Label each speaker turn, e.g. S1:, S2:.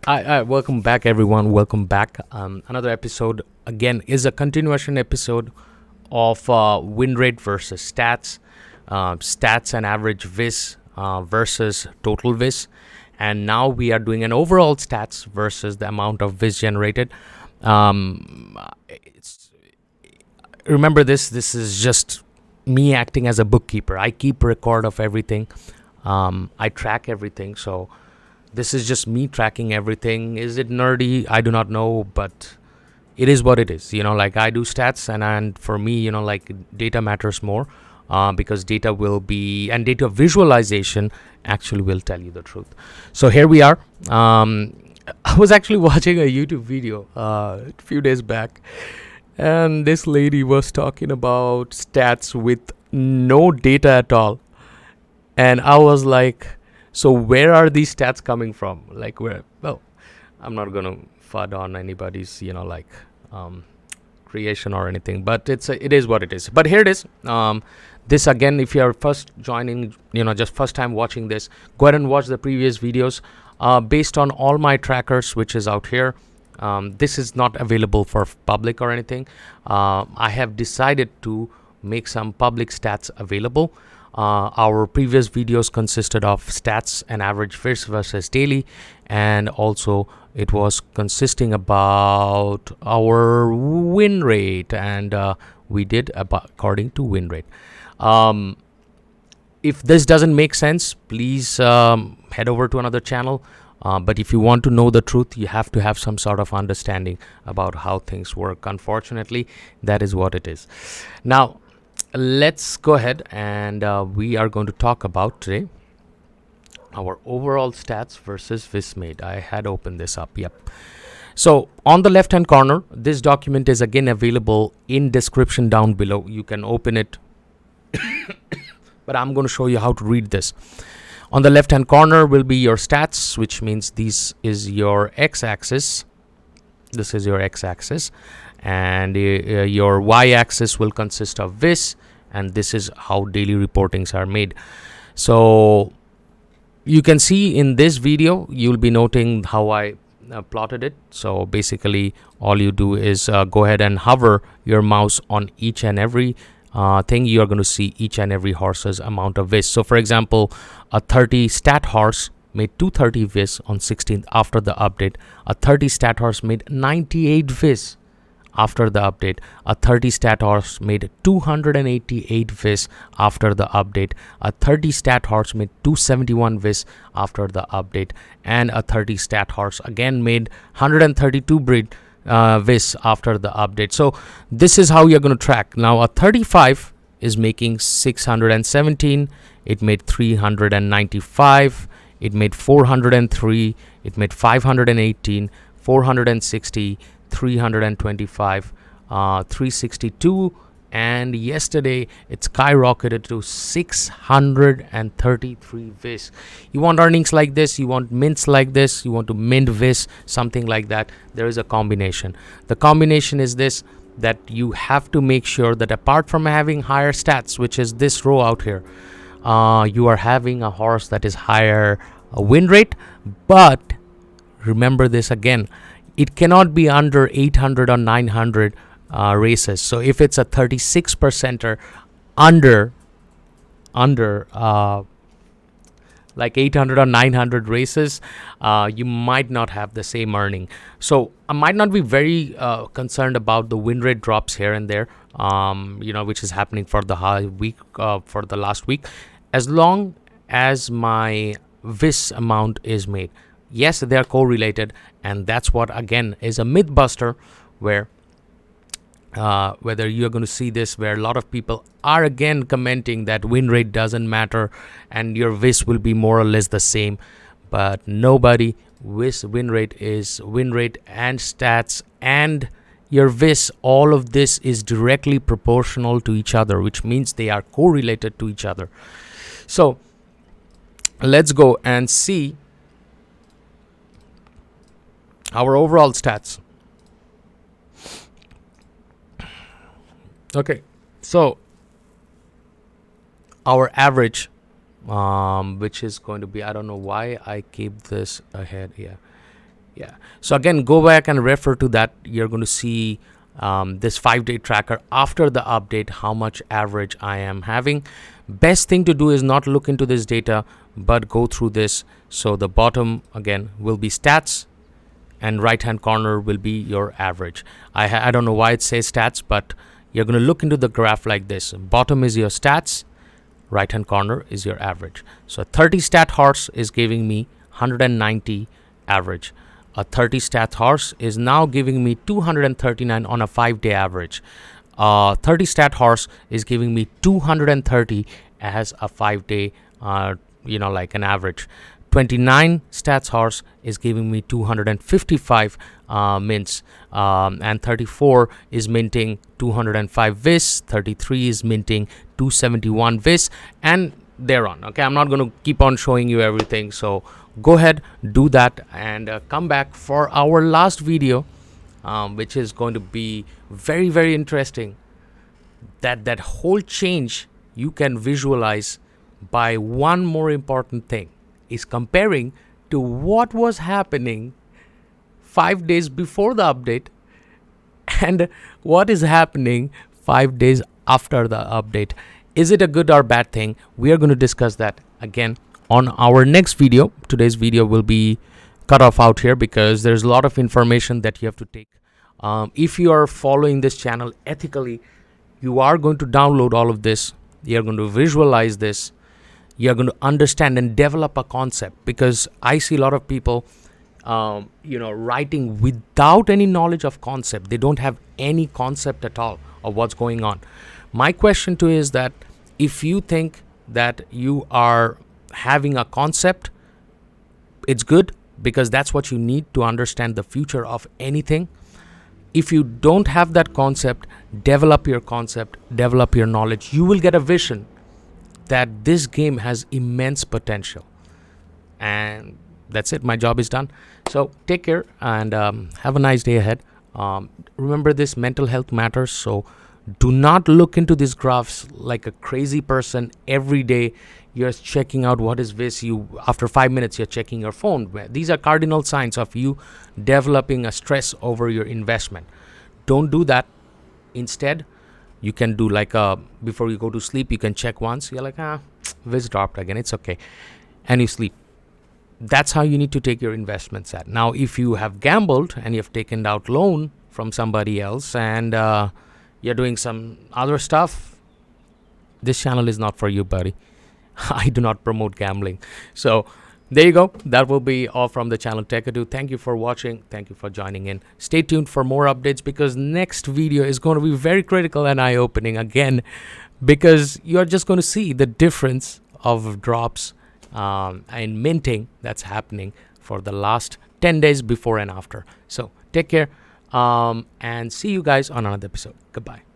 S1: Welcome back, everyone. Welcome back. Another episode again is a continuation episode of WINRATE versus stats, stats and average VIS versus total VIS, and now we are doing an overall stats versus the amount of VIS generated. Remember this. This is just me acting as a bookkeeper. I keep record of everything. I track everything. So this is just me tracking everything. Is it nerdy? I do not know, but it is what it is. Like I do stats, and for me, like data matters more because data will be, and data visualization actually will tell you the truth. So here we are. I was actually watching a YouTube video a few days back, and this lady was talking about stats with no data at all. And I was like, so where are these stats coming from? Like where? Well, I'm not going to FUD on anybody's, creation or anything, but it is what it is. But here it is. This again, if you are first joining, just first time watching this, go ahead and watch the previous videos based on all my trackers, which is out here. This is not available for public or anything. I have decided to make some public stats available. Our previous videos consisted of stats and average VIS versus daily, and also it was consisting about our win rate, and we did according to win rate. If this doesn't make sense, please head over to another channel. But if you want to know the truth, you have to have some sort of understanding about how things work. Unfortunately, that is what it is. Now, let's go ahead and we are going to talk about today our overall stats versus VIS made. I had opened this up. Yep. So on the left hand corner, this document is again available in description down below. You can open it, but I'm going to show you how to read this. On the left hand corner will be your stats, which means this is your x-axis. This is your x-axis, and your y-axis will consist of VIS, and this is how daily reportings are made. So you can see in this video, you'll be noting how I plotted it. So basically all you do is go ahead and hover your mouse on each and every thing. You are going to see each and every horse's amount of VIS. So for example, a 30 stat horse made 230 VIS on 16th after the update. A 30 stat horse made 98 VIS after the update. A 30 stat horse made 288 VIS after the update. A 30 stat horse made 271 VIS after the update. And a 30 stat horse again made 132 VIS after the update. So this is how you're going to track. Now a 35 is making 617. It made 395. It made 403. It made 518, 460, 325, 362, and yesterday it skyrocketed to 633 VIS. You want earnings like this, you want mints like this, you want to mint VIS, something like that. There is a combination. The combination is this, that you have to make sure that apart from having higher stats, which is this row out here, you are having a horse that is higher win rate. But remember this again, it cannot be under 800 or 900 races. So if it's a 36%er under like 800 or 900 races, you might not have the same earning. So I might not be very concerned about the win rate drops here and there, which is happening for the for the last week, as long as my VIS amount is made. Yes, they are correlated, and that's what again is a myth buster, where whether you're going to see this, where a lot of people are again commenting that win rate doesn't matter and your VIS will be more or less the same. But nobody, win rate is win rate, and stats and your VIS, all of this is directly proportional to each other, which means they are correlated to each other. So let's go and see our overall stats. Okay, so our average, which is going to be, I don't know why I keep this ahead. Yeah, Yeah. So again, go back and refer to that. You're going to see this 5-day tracker after the update, how much average I am having. Best thing to do is not look into this data, but go through this. So the bottom again will be stats, and right hand corner will be your average. I don't know why it says stats, but you're going to look into the graph like this. Bottom is your stats, right hand corner is your average. So 30 stat horse is giving me 190 average. A 30 stat horse is now giving me 239 on a 5-day average. 30 stat horse is giving me 230 as a 5-day like an average. 29 stats horse is giving me 255 mints, and 34 is minting 205 vis, 33 is minting 271 vis, and thereon. Okay, I'm not going to keep on showing you everything, so go ahead, do that, and come back for our last video, which is going to be very, very interesting. That whole change you can visualize by one more important thing, is comparing to what was happening 5 days before the update and what is happening 5 days after the update. Is it a good or bad thing? We are going to discuss that again on our next video. Today's video will be cut off out here because there's a lot of information that you have to take. If you are following this channel ethically, you are going to download all of this. You're going to visualize this. You're going to understand and develop a concept, because I see a lot of people writing without any knowledge of concept. They don't have any concept at all of what's going on. My question to you is that if you think that you are having a concept, it's good, because that's what you need to understand the future of anything. If you don't have that concept, develop your concept, develop your knowledge. You will get a vision that this game has immense potential. And that's it. My job is done. So take care and have a nice day ahead. Remember, this mental health matters. So do not look into these graphs like a crazy person. Every day you're checking out what is this. After 5 minutes, you're checking your phone. These are cardinal signs of you developing a stress over your investment. Don't do that. Instead, you can do like before you go to sleep, you can check once. You're like, Viz dropped again. It's okay. And you sleep. That's how you need to take your investments at. Now, if you have gambled and you've taken out loan from somebody else and you're doing some other stuff, this channel is not for you, buddy. I do not promote gambling. So there you go. That will be all from the channel Techado. Thank you for watching. Thank you for joining in. Stay tuned for more updates, because next video is going to be very critical and eye-opening again, because you're just going to see the difference of drops and minting that's happening for the last 10 days before and after. So take care and see you guys on another episode. Goodbye.